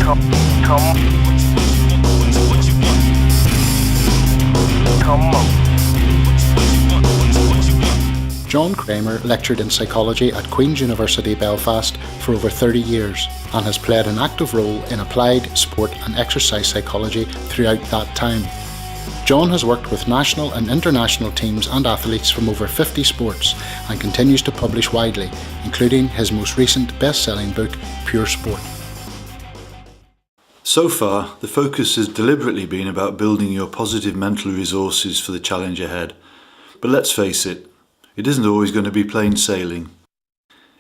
John Kramer lectured in psychology at Queen's University Belfast for over 30 years and has played an active role in applied sport and exercise psychology throughout that time. John has worked with national and international teams and athletes from over 50 sports and continues to publish widely, including his most recent best-selling book, Pure Sport. So far, the focus has deliberately been about building your positive mental resources for the challenge ahead. But let's face it, it isn't always going to be plain sailing.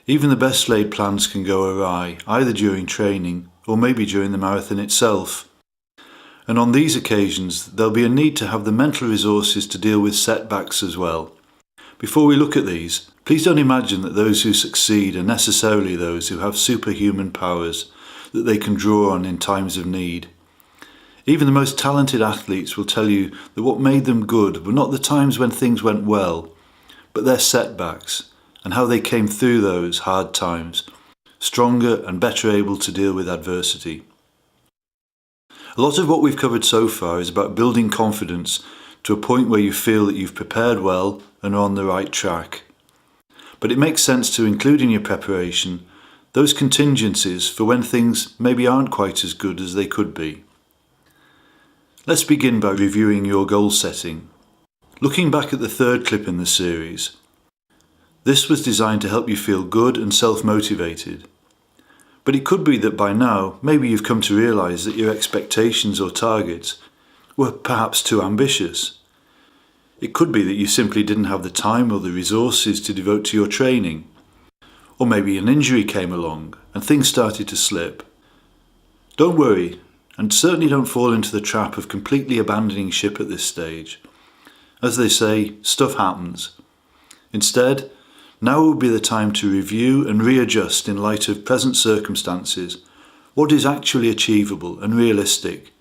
Even the best laid plans can go awry, either during training or maybe during the marathon itself. And on these occasions, there'll be a need to have the mental resources to deal with setbacks as well. Before we look at these, please don't imagine that those who succeed are necessarily those who have superhuman powers that they can draw on in times of need. Even the most talented athletes will tell you that what made them good were not the times when things went well, but their setbacks and how they came through those hard times, stronger and better able to deal with adversity. A lot of what we've covered so far is about building confidence to a point where you feel that you've prepared well and are on the right track. But it makes sense to include in your preparation those contingencies for when things maybe aren't quite as good as they could be. Let's begin by reviewing your goal setting. Looking back at the third clip in the series, this was designed to help you feel good and self-motivated. But it could be that by now, maybe you've come to realise that your expectations or targets were perhaps too ambitious. It could be that you simply didn't have the time or the resources to devote to your training. Or maybe an injury came along and things started to slip. Don't worry, and certainly don't fall into the trap of completely abandoning ship at this stage. As they say, stuff happens. Instead, now would be the time to review and readjust in light of present circumstances what is actually achievable and realistic,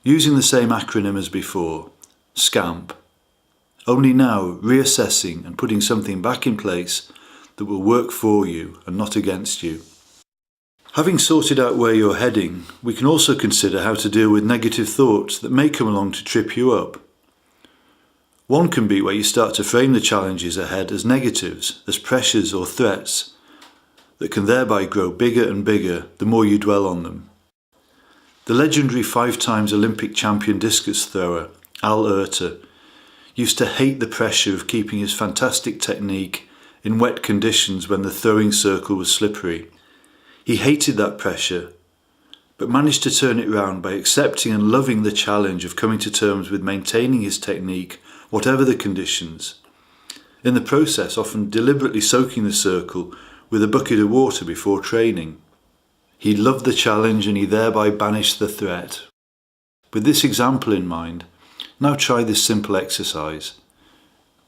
using the same acronym as before, SCAMP. Only now reassessing and putting something back in place that will work for you and not against you. Having sorted out where you're heading, we can also consider how to deal with negative thoughts that may come along to trip you up. One can be where you start to frame the challenges ahead as negatives, as pressures or threats that can thereby grow bigger and bigger the more you dwell on them. The legendary 5-time Olympic champion discus thrower, Al Oerter, used to hate the pressure of keeping his fantastic technique in wet conditions when the throwing circle was slippery. He hated that pressure, but managed to turn it round by accepting and loving the challenge of coming to terms with maintaining his technique whatever the conditions. In the process, often deliberately soaking the circle with a bucket of water before training. He loved the challenge and he thereby banished the threat. With this example in mind, now try this simple exercise.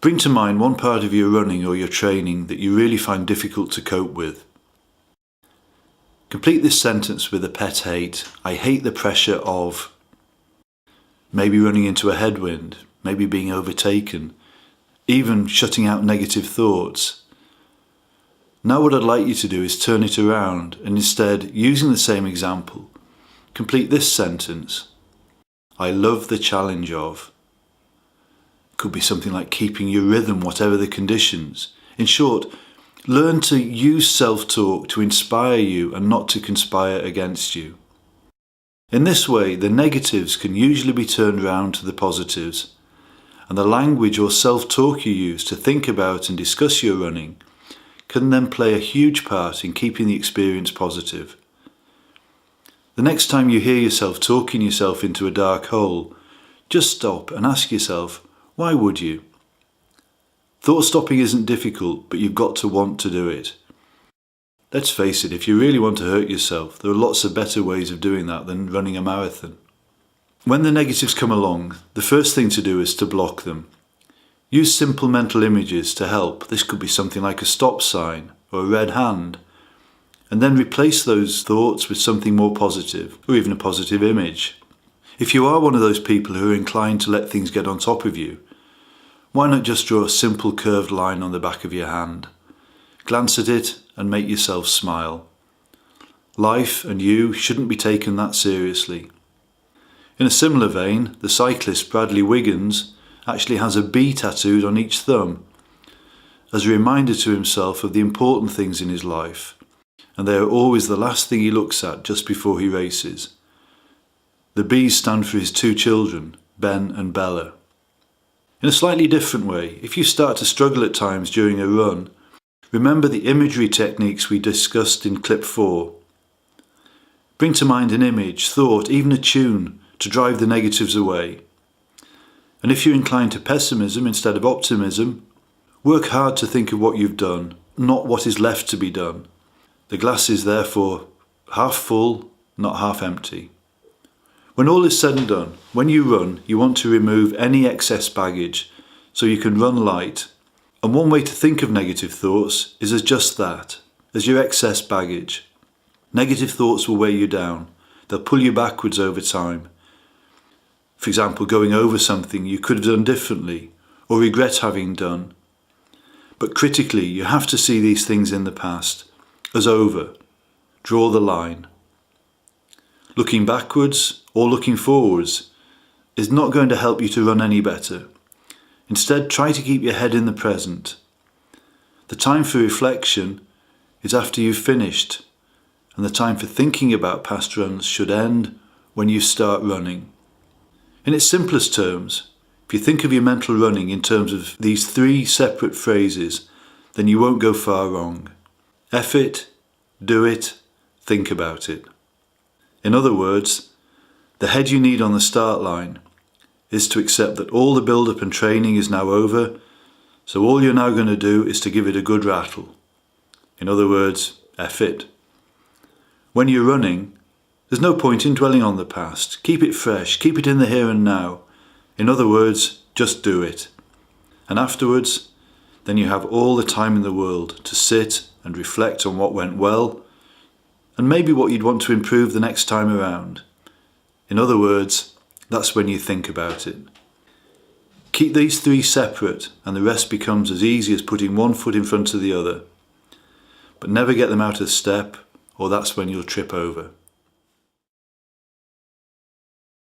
Bring to mind one part of your running or your training that you really find difficult to cope with. Complete this sentence with a pet hate. I hate the pressure of. Maybe running into a headwind, maybe being overtaken, even shutting out negative thoughts. Now what I'd like you to do is turn it around and instead, using the same example, complete this sentence. I love the challenge of. Could be something like keeping your rhythm whatever the conditions. In short, learn to use self-talk to inspire you and not to conspire against you. In this way, the negatives can usually be turned round to the positives, and the language or self-talk you use to think about and discuss your running can then play a huge part in keeping the experience positive. The next time you hear yourself talking yourself into a dark hole, just stop and ask yourself, why would you? Thought stopping isn't difficult, but you've got to want to do it. Let's face it, if you really want to hurt yourself, there are lots of better ways of doing that than running a marathon. When the negatives come along, the first thing to do is to block them. Use simple mental images to help. This could be something like a stop sign or a red hand. And then replace those thoughts with something more positive, or even a positive image. If you are one of those people who are inclined to let things get on top of you, why not just draw a simple curved line on the back of your hand? Glance at it and make yourself smile. Life and you shouldn't be taken that seriously. In a similar vein, the cyclist Bradley Wiggins actually has a bee tattooed on each thumb, as a reminder to himself of the important things in his life, and they are always the last thing he looks at just before he races. The bees stand for his two children, Ben and Bella. In a slightly different way, if you start to struggle at times during a run, remember the imagery techniques we discussed in clip 4. Bring to mind an image, thought, even a tune to drive the negatives away. And if you're inclined to pessimism instead of optimism, work hard to think of what you've done, not what is left to be done. The glass is therefore half full, not half empty. When all is said and done, when you run, you want to remove any excess baggage so you can run light. And one way to think of negative thoughts is as just that, as your excess baggage. Negative thoughts will weigh you down. They'll pull you backwards over time. For example, going over something you could have done differently or regret having done. But critically, you have to see these things in the past as over. Draw the line. Looking backwards or looking forwards is not going to help you to run any better. Instead, try to keep your head in the present. The time for reflection is after you've finished, and the time for thinking about past runs should end when you start running. In its simplest terms, if you think of your mental running in terms of these 3 separate phrases, then you won't go far wrong. F it, do it, think about it. In other words, the head you need on the start line is to accept that all the build-up and training is now over, so all you're now going to do is to give it a good rattle. In other words, F it. When you're running, there's no point in dwelling on the past. Keep it fresh, keep it in the here and now. In other words, just do it. And afterwards, then you have all the time in the world to sit and reflect on what went well, and maybe what you'd want to improve the next time around. In other words, that's when you think about it. Keep these 3 separate and the rest becomes as easy as putting one foot in front of the other. But never get them out of step, or that's when you'll trip over.